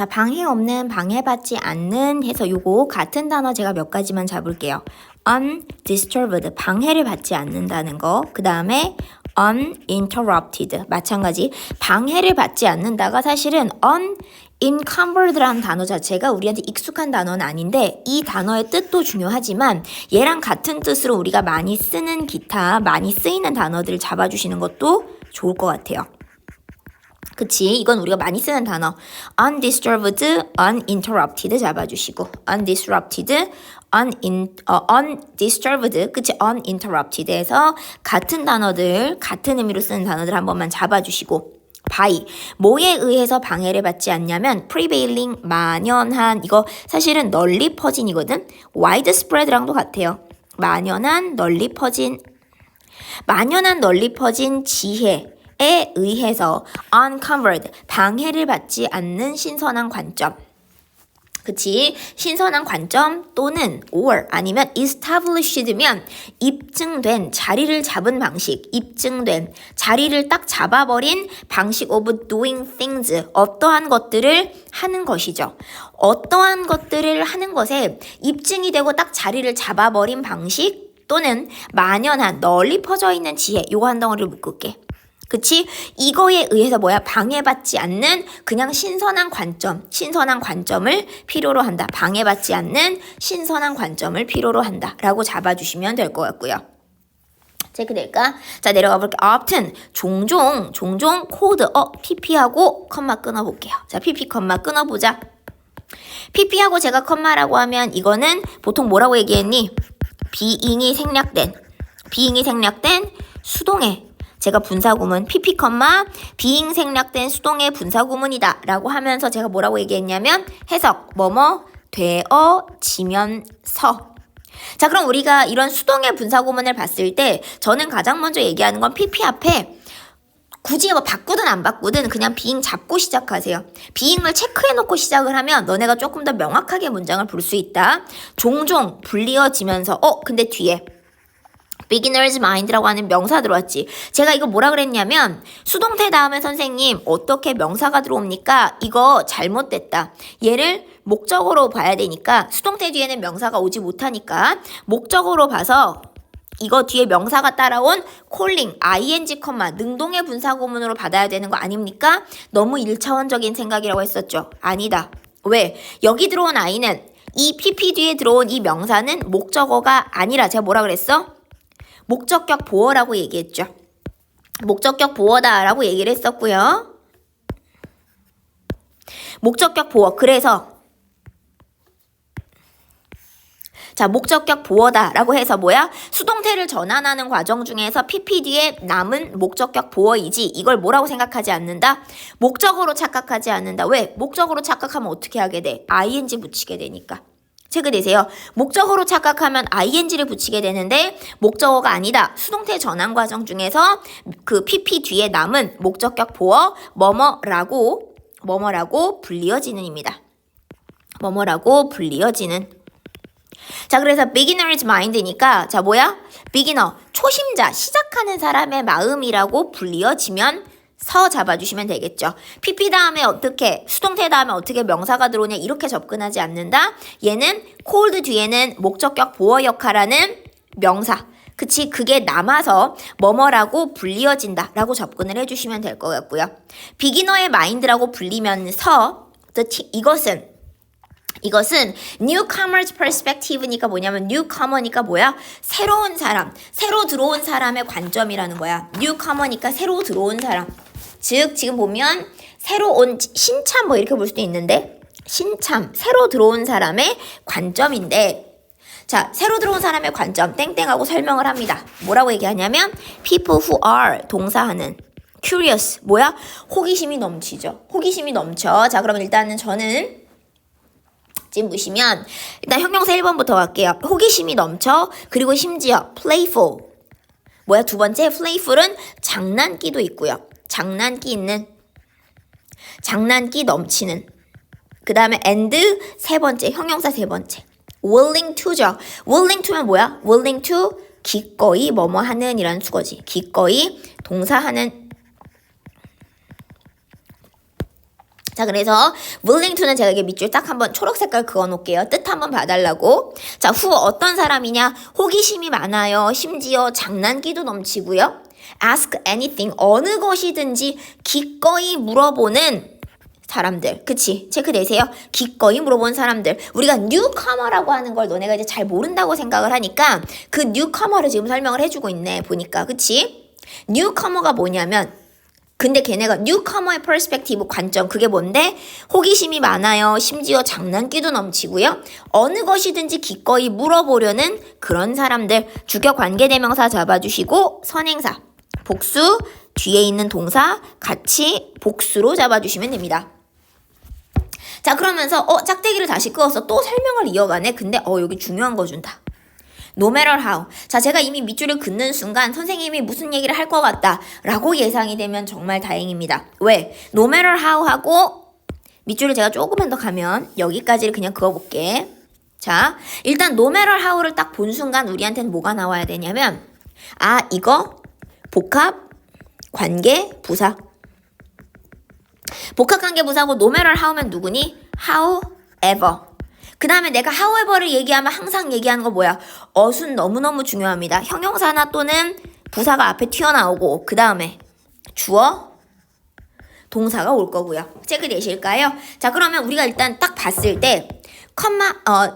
자, 방해 없는, 방해받지 않는 해서 요거 같은 단어 제가 몇 가지만 잡을게요. undisturbed, 방해를 받지 않는다는 거. 그 다음에 uninterrupted, 마찬가지. 방해를 받지 않는다가 사실은 unencumbered라는 단어 자체가 우리한테 익숙한 단어는 아닌데 이 단어의 뜻도 중요하지만 얘랑 같은 뜻으로 우리가 많이 쓰는 기타, 많이 쓰이는 단어들을 잡아주시는 것도 좋을 것 같아요. 그치? 이건 우리가 많이 쓰는 단어. undisturbed, uninterrupted 잡아주시고 undisturbed, undisturbed, 그치? uninterrupted에서 같은 단어들, 같은 의미로 쓰는 단어들 한 번만 잡아주시고 by, 뭐에 의해서 방해를 받지 않냐면 prevailing, 만연한, 이거 사실은 널리 퍼진이거든? widespread랑도 같아요. 만연한, 널리 퍼진 지혜 에 의해서 uncovered, 방해를 받지 않는 신선한 관점. 그치? 신선한 관점 또는 or 아니면 established면 입증된, 자리를 잡은 방식, 입증된, 자리를 딱 잡아버린 방식 of doing things, 어떠한 것들을 하는 것이죠. 어떠한 것들을 하는 것에 입증이 되고 딱 자리를 잡아버린 방식 또는 만연한, 널리 퍼져 있는 지혜, 요거 한 덩어리를 묶을게. 그치? 이거에 의해서 방해받지 않는 그냥 신선한 관점을 필요로 한다. 방해받지 않는 신선한 관점을 필요로 한다. 라고 잡아주시면 될 것 같고요. 체크될까? 자, 내려가 볼게요. often, 종종 코드, pp하고 컴마 끊어볼게요. 자, pp 컴마 끊어보자. pp하고 제가 컴마라고 하면 이거는 보통 뭐라고 얘기했니? being이 생략된 수동의 제가 분사구문 pp, being 생략된 수동의 분사구문이다 라고 하면서 제가 뭐라고 얘기했냐면 해석, 되어지면서. 자, 그럼 우리가 이런 수동의 분사구문을 봤을 때 저는 가장 먼저 얘기하는 건 pp 앞에 굳이 바꾸든 안 바꾸든 그냥 being 잡고 시작하세요. being을 체크해놓고 시작을 하면 너네가 조금 더 명확하게 문장을 볼 수 있다. 종종 불리어지면서 근데 뒤에 beginner's mind라고 하는 명사 들어왔지. 제가 이거 뭐라 그랬냐면 수동태 다음에 선생님 어떻게 명사가 들어옵니까? 이거 잘못됐다. 얘를 목적어로 봐야 되니까 수동태 뒤에는 명사가 오지 못하니까 목적어로 봐서 이거 뒤에 명사가 따라온 calling, ing, 능동의 분사구문으로 받아야 되는 거 아닙니까? 너무 1차원적인 생각이라고 했었죠. 아니다. 왜? 여기 들어온 i는 이 pp 뒤에 들어온 이 명사는 목적어가 아니라 제가 뭐라 그랬어? 목적격 보어라고 얘기했죠. 목적격 보어다라고 얘기를 했었고요. 목적격 보어. 그래서 자, 목적격 보어다라고 해서 수동태를 전환하는 과정 중에서 pp 뒤에 남은 목적격 보어이지 이걸 뭐라고 생각하지 않는다? 목적어로 착각하지 않는다. 왜? 목적어로 착각하면 어떻게 하게 돼? ing 붙이게 되니까. 체크되세요. 목적어로 착각하면 ing를 붙이게 되는데 목적어가 아니다. 수동태 전환 과정 중에서 그 pp 뒤에 남은 목적격 보어 뭐뭐라고 불리어지는입니다. 뭐뭐라고 불리어지는. 자, 그래서 beginner's mind니까 자, beginner, 초심자, 시작하는 사람의 마음이라고 불리어지면 서 잡아주시면 되겠죠. pp 다음에 수동태 다음에 어떻게 명사가 들어오냐 이렇게 접근하지 않는다. 얘는 cold 뒤에는 목적격 보어 역할하는 명사. 그치? 그게 남아서 뭐뭐라고 불리어진다 라고 접근을 해주시면 될 것 같고요. 비기너의 마인드라고 불리면서 이것은 newcomer's perspective니까 뭐냐면 newcomer니까 새로운 사람, 새로 들어온 사람의 관점이라는 거야. newcomer니까 새로 들어온 사람. 즉 지금 보면 새로 온 신참 이렇게 볼 수도 있는데 신참, 새로 들어온 사람의 관점인데 자, 새로 들어온 사람의 관점 땡땡하고 설명을 합니다. 뭐라고 얘기하냐면 people who are 동사하는 curious 호기심이 넘치죠. 호기심이 넘쳐. 자, 그러면 일단은 저는 지금 보시면 일단 형용사 1번부터 갈게요. 호기심이 넘쳐. 그리고 심지어 playful. 두 번째 playful은 장난기도 있고요. 장난기 넘치는. 그 다음에 and 세 번째, 형용사 세 번째. willing to죠. willing to면 willing to 기꺼이 하는 이라는 수거지. 기꺼이 동사하는. 자, 그래서 willing to는 제가 이게 밑줄 딱 한번 초록 색깔 그어 놓을게요. 뜻 한번 봐달라고. 자, who 어떤 사람이냐? 호기심이 많아요. 심지어 장난기도 넘치고요. ask anything 어느 것이든지 기꺼이 물어보는 사람들. 그치? 체크되세요? 기꺼이 물어보는 사람들. 우리가 newcomer라고 하는 걸 너네가 이제 잘 모른다고 생각을 하니까 그 newcomer를 지금 설명을 해주고 있네. 보니까. 그치? newcomer가 뭐냐면 근데 걔네가 뉴커머의 퍼스펙티브 관점 그게 뭔데? 호기심이 많아요. 심지어 장난기도 넘치고요. 어느 것이든지 기꺼이 물어보려는 그런 사람들. 주격 관계대명사 잡아주시고 선행사 복수 뒤에 있는 동사 같이 복수로 잡아주시면 됩니다. 자 그러면서 짝대기를 다시 끄어서 또 설명을 이어가네. 근데 여기 중요한 거 준다. No matter how. 자, 제가 이미 밑줄을 긋는 순간 선생님이 무슨 얘기를 할 것 같다 라고 예상이 되면 정말 다행입니다. 왜? No matter how 하고 밑줄을 제가 조금만 더 가면 여기까지를 그냥 그어볼게. 자, 일단 no matter how를 딱 본 순간 우리한테는 뭐가 나와야 되냐면 이거 복합 관계 부사. 복합 관계 부사고 no matter how면 누구니? however. 그 다음에 내가 however를 얘기하면 항상 얘기하는 거 뭐야? 어순 너무너무 중요합니다. 형용사나 또는 부사가 앞에 튀어나오고 그 다음에 주어, 동사가 올 거고요. 체크되실까요? 자 그러면 우리가 일단 딱 봤을 때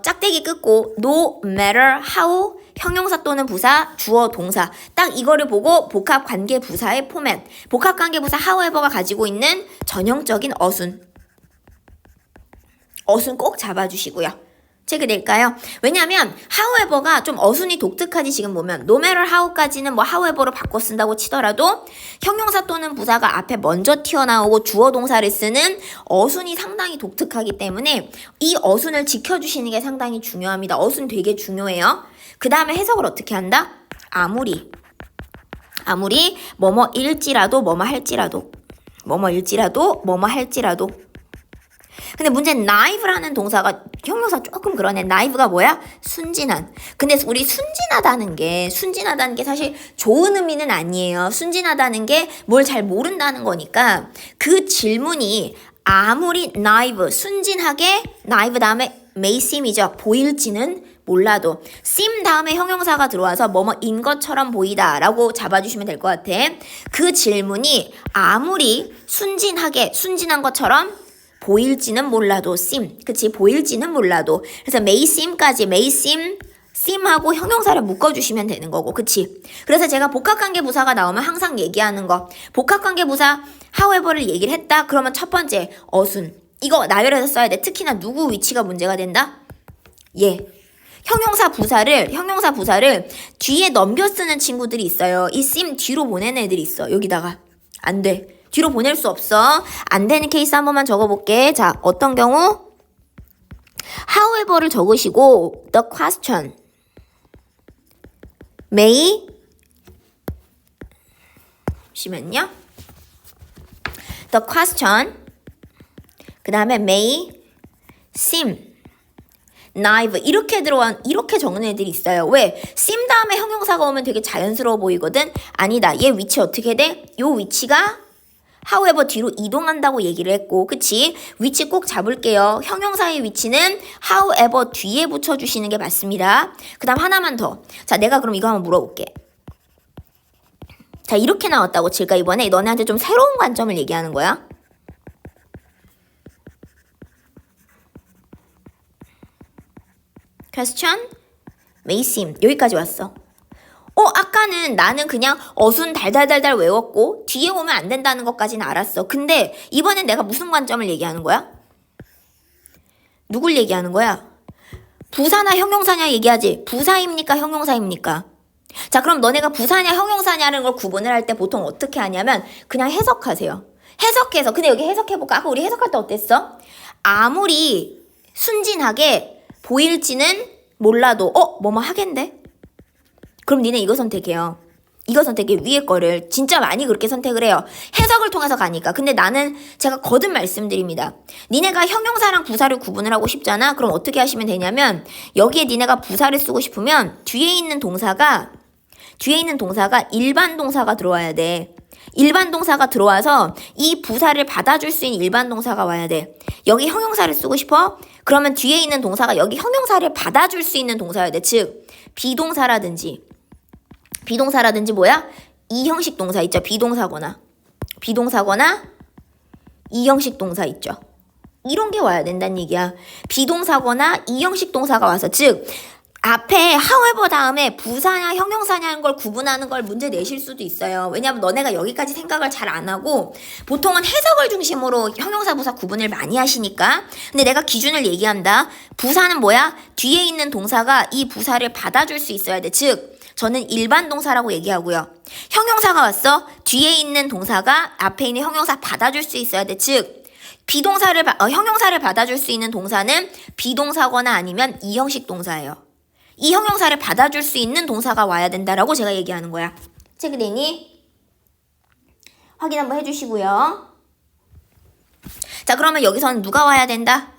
짝대기 끊고 no matter how 형용사 또는 부사, 주어, 동사 딱 이거를 보고 복합관계 부사의 포맷 복합관계 부사 however가 가지고 있는 전형적인 어순 꼭 잡아주시고요. 체크될까요? 왜냐면 however가 좀 어순이 독특하지. 지금 보면 no matter how까지는 뭐 however로 바꿔 쓴다고 치더라도 형용사 또는 부사가 앞에 먼저 튀어나오고 주어 동사를 쓰는 어순이 상당히 독특하기 때문에 이 어순을 지켜주시는 게 상당히 중요합니다. 어순 되게 중요해요. 그 다음에 해석을 어떻게 한다? 아무리 뭐뭐일지라도 뭐뭐할지라도 근데 문제는 naive라는 동사가 형용사 조금 그러네. naive가 뭐야? 순진한. 근데 우리 순진하다는 게 사실 좋은 의미는 아니에요. 순진하다는 게 뭘 잘 모른다는 거니까 그 질문이 아무리 naive, 순진하게 naive 다음에 may seem이죠. 보일지는 몰라도 seem 다음에 형용사가 들어와서 뭐뭐인 것처럼 보이다 라고 잡아주시면 될 것 같아. 그 질문이 아무리 순진한 것처럼 보일지는 몰라도 seem. 그치? 보일지는 몰라도. 그래서 may seem까지 may seem하고 형용사를 묶어주시면 되는 거고. 그치? 그래서 제가 복합관계 부사가 나오면 항상 얘기하는 거. 복합관계 부사 however를 얘기를 했다. 그러면 첫 번째 어순. 이거 나열해서 써야 돼. 특히나 누구 위치가 문제가 된다? 형용사 부사를 뒤에 넘겨 쓰는 친구들이 있어요. 이 seem 뒤로 보내는 애들이 있어. 여기다가. 안 돼. 뒤로 보낼 수 없어. 안 되는 케이스 한 번만 적어볼게. 자, 어떤 경우? however를 적으시고 the question may 잠시만요. the question 그 다음에 may seem naive 이렇게 적는 애들이 있어요. 왜? seem 다음에 형용사가 오면 되게 자연스러워 보이거든. 아니다. 얘 위치 어떻게 돼? 요 위치가 however 뒤로 이동한다고 얘기를 했고, 그치? 위치 꼭 잡을게요. 형용사의 위치는 however 뒤에 붙여주시는 게 맞습니다. 그 다음 하나만 더. 자, 내가 그럼 이거 한번 물어볼게. 자, 이렇게 나왔다고 칠까 이번에? 너네한테 좀 새로운 관점을 얘기하는 거야. question may seem 여기까지 왔어. 아까는 나는 그냥 어순 달달달달 외웠고 뒤에 오면 안 된다는 것까지는 알았어. 근데 이번엔 내가 무슨 관점을 얘기하는 거야? 누굴 얘기하는 거야? 부사나 형용사냐 얘기하지. 부사입니까? 형용사입니까? 자, 그럼 너네가 부사냐 형용사냐는 걸 구분을 할 때 보통 어떻게 하냐면 그냥 해석하세요. 해석해서. 근데 여기 해석해볼까? 아까 우리 해석할 때 어땠어? 아무리 순진하게 보일지는 몰라도 뭐뭐 하겠는데? 그럼 니네 이거 선택해요. 이거 선택해. 위에 거를 진짜 많이 그렇게 선택을 해요. 해석을 통해서 가니까. 근데 나는 제가 거듭 말씀드립니다. 니네가 형용사랑 부사를 구분을 하고 싶잖아. 그럼 어떻게 하시면 되냐면 여기에 니네가 부사를 쓰고 싶으면 뒤에 있는 동사가 일반 동사가 들어와야 돼. 일반 동사가 들어와서 이 부사를 받아줄 수 있는 일반 동사가 와야 돼. 여기 형용사를 쓰고 싶어? 그러면 뒤에 있는 동사가 여기 형용사를 받아줄 수 있는 동사여야 돼. 즉 비동사라든지 뭐야? 이 형식 동사 있죠. 비동사거나 이 형식 동사 있죠. 이런 게 와야 된다는 얘기야. 비동사거나 이 형식 동사가 와서 즉 앞에 however 다음에 부사냐 형용사냐는 걸 구분하는 걸 문제 내실 수도 있어요. 왜냐면 너네가 여기까지 생각을 잘 안 하고 보통은 해석을 중심으로 형용사 부사 구분을 많이 하시니까. 근데 내가 기준을 얘기한다. 부사는 뭐야? 뒤에 있는 동사가 이 부사를 받아줄 수 있어야 돼. 즉 저는 일반 동사라고 얘기하고요. 형용사가 왔어. 뒤에 있는 동사가 앞에 있는 형용사 받아줄 수 있어야 돼. 즉 형용사를 받아줄 수 있는 동사는 비동사거나 아니면 이 형식 동사예요. 이 형용사를 받아줄 수 있는 동사가 와야 된다라고 제가 얘기하는 거야. 체크되니? 확인 한번 해주시고요. 자, 그러면 여기서는 누가 와야 된다?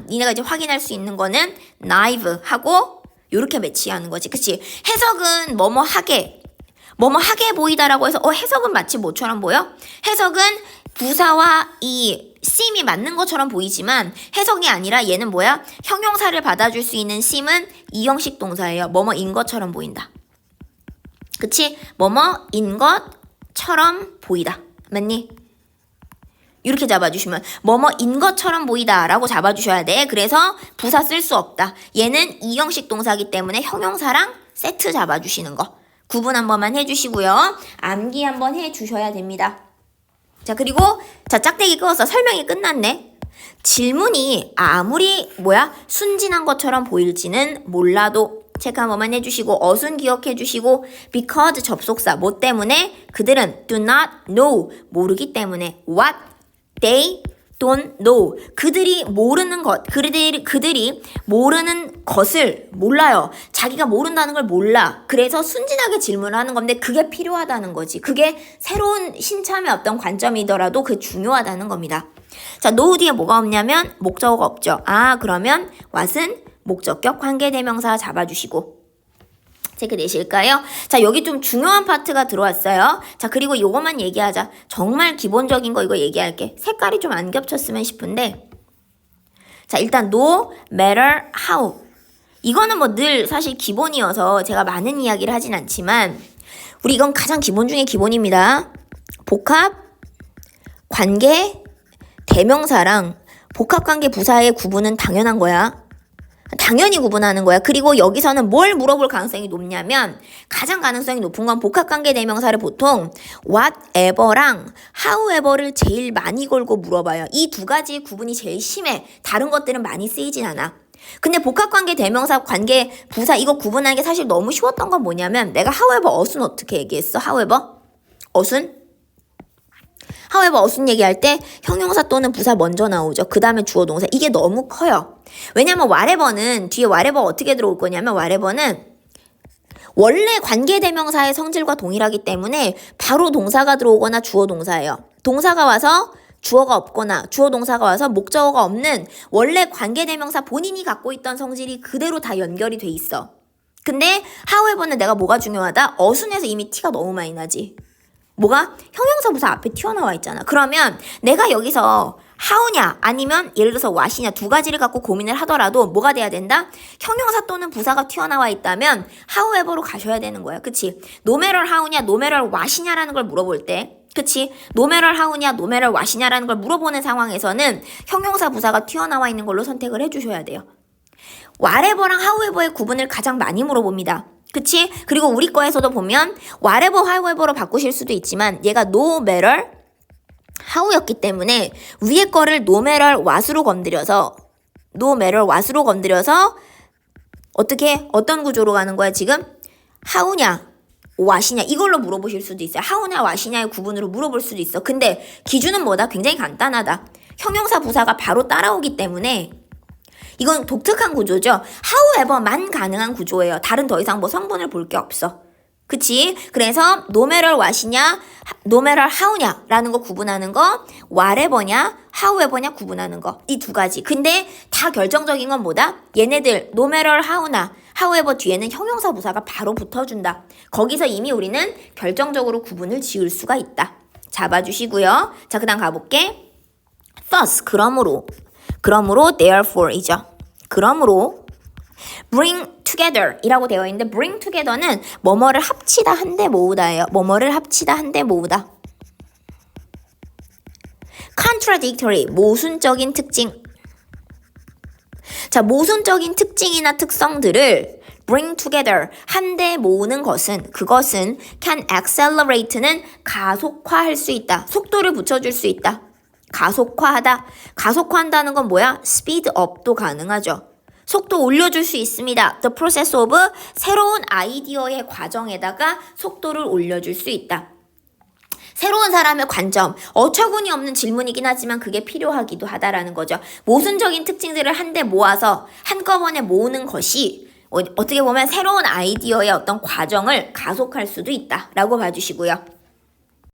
니네가 이제 확인할 수 있는 거는 knife 하고 요렇게 매치하는 거지. 그치? 해석은 뭐뭐 하게 보이다라고 해서 해석은 마치 뭐처럼 보여? 해석은 부사와 이 sim이 맞는 것처럼 보이지만 해석이 아니라 얘는 뭐야? 형용사를 받아줄 수 있는 sim은 이 형식 동사예요. 뭐뭐인 것처럼 보인다. 그치? 뭐뭐인 것처럼 보이다. 맞니? 이렇게 잡아주시면 뭐뭐인 것처럼 보이다 라고 잡아주셔야 돼. 그래서 부사 쓸 수 없다. 얘는 이 형식 동사이기 때문에 형용사랑 세트 잡아주시는 거 구분 한 번만 해주시고요. 암기 한번 해주셔야 됩니다. 자, 그리고 짝대기 끄어서 설명이 끝났네. 질문이 아무리 순진한 것처럼 보일지는 몰라도 체크 한 번만 해주시고 어순 기억해 주시고 because 접속사 뭐 때문에 그들은 do not know 모르기 때문에 what they don't know 그들이 모르는 것 그들이 모르는 것을 몰라요. 자기가 모른다는 걸 몰라. 그래서 순진하게 질문을 하는 건데 그게 필요하다는 거지. 그게 새로운 신참의 어떤 관점이더라도 그게 중요하다는 겁니다. 자, know 뒤에 뭐가 없냐면 목적어가 없죠. 그러면 what은 목적격 관계대명사 잡아주시고 체크 되실까요? 자, 여기 좀 중요한 파트가 들어왔어요. 자, 그리고 요것만 얘기하자. 정말 기본적인 거 이거 얘기할게. 색깔이 좀 안 겹쳤으면 싶은데. 자, 일단 no matter how. 이거는 뭐 늘 사실 기본이어서 제가 많은 이야기를 하진 않지만 우리 이건 가장 기본 중에 기본입니다. 복합, 관계, 대명사랑 복합관계 부사의 구분은 당연한 거야. 당연히 구분하는 거야. 그리고 여기서는 뭘 물어볼 가능성이 높냐면 가장 가능성이 높은 건 복합관계 대명사를 보통 whatever랑 however를 제일 많이 걸고 물어봐요. 이 두 가지 구분이 제일 심해. 다른 것들은 많이 쓰이진 않아. 근데 복합관계 대명사 관계 부사 이거 구분하는 게 사실 너무 쉬웠던 건 뭐냐면 내가 however 어순 어떻게 얘기했어? however 어순 얘기할 때 형용사 또는 부사 먼저 나오죠. 그 다음에 주어 동사. 이게 너무 커요. 왜냐면 whatever는 뒤에 whatever 어떻게 들어올 거냐면 whatever는 원래 관계대명사의 성질과 동일하기 때문에 바로 동사가 들어오거나 주어 동사예요. 동사가 와서 주어가 없거나 주어 동사가 와서 목적어가 없는 원래 관계대명사 본인이 갖고 있던 성질이 그대로 다 연결이 돼 있어. 근데 however는 내가 뭐가 중요하다? 어순에서 이미 티가 너무 많이 나지. 뭐가? 형용사 부사 앞에 튀어나와 있잖아. 그러면 내가 여기서 how냐 아니면 예를 들어서 what이냐 두 가지를 갖고 고민을 하더라도 뭐가 돼야 된다? 형용사 또는 부사가 튀어나와 있다면 however로 가셔야 되는 거야. 그치? no matter how냐 no matter what이냐라는 걸 물어볼 때 그치? no matter how냐 no matter what이냐라는 걸 물어보는 상황에서는 형용사 부사가 튀어나와 있는 걸로 선택을 해주셔야 돼요. whatever랑 however의 구분을 가장 많이 물어봅니다. 그치? 그리고 우리 거에서도 보면 whatever, however로 바꾸실 수도 있지만 얘가 no matter how였기 때문에 위에 거를 no matter what으로 건드려서 어떻게 어떤 구조로 가는 거야 지금? how냐 what이냐 이걸로 물어보실 수도 있어요. how냐 what이냐의 구분으로 물어볼 수도 있어. 근데 기준은 뭐다? 굉장히 간단하다. 형용사 부사가 바로 따라오기 때문에 이건 독특한 구조죠. however만 가능한 구조예요. 다른 더 이상 뭐 성분을 볼 게 없어. 그치? 그래서 no matter what이냐, no matter how냐 라는 거 구분하는 거, whatever냐, however냐 구분하는 거. 이 두 가지. 근데 다 결정적인 건 뭐다? 얘네들 no matter how나 however 뒤에는 형용사 부사가 바로 붙어준다. 거기서 이미 우리는 결정적으로 구분을 지을 수가 있다. 잡아주시고요. 자, 그 다음 가볼게. thus, 그러므로 therefore이죠. 그러므로 bring together 이라고 되어 있는데 bring together는 뭐뭐를 합치다 한데 모으다예요. 뭐뭐를 합치다 한데 모으다. contradictory, 모순적인 특징. 자, 모순적인 특징이나 특성들을 bring together, 한데 모으는 것은, 그것은 can accelerate는 가속화할 수 있다. 속도를 붙여줄 수 있다. 가속화하다. 가속화한다는 건 뭐야? speed up도 가능하죠. 속도 올려줄 수 있습니다. The process of 새로운 아이디어의 과정에다가 속도를 올려줄 수 있다. 새로운 사람의 관점, 어처구니 없는 질문이긴 하지만 그게 필요하기도 하다라는 거죠. 모순적인 특징들을 한데 모아서 한꺼번에 모으는 것이 어떻게 보면 새로운 아이디어의 어떤 과정을 가속할 수도 있다라고 봐주시고요.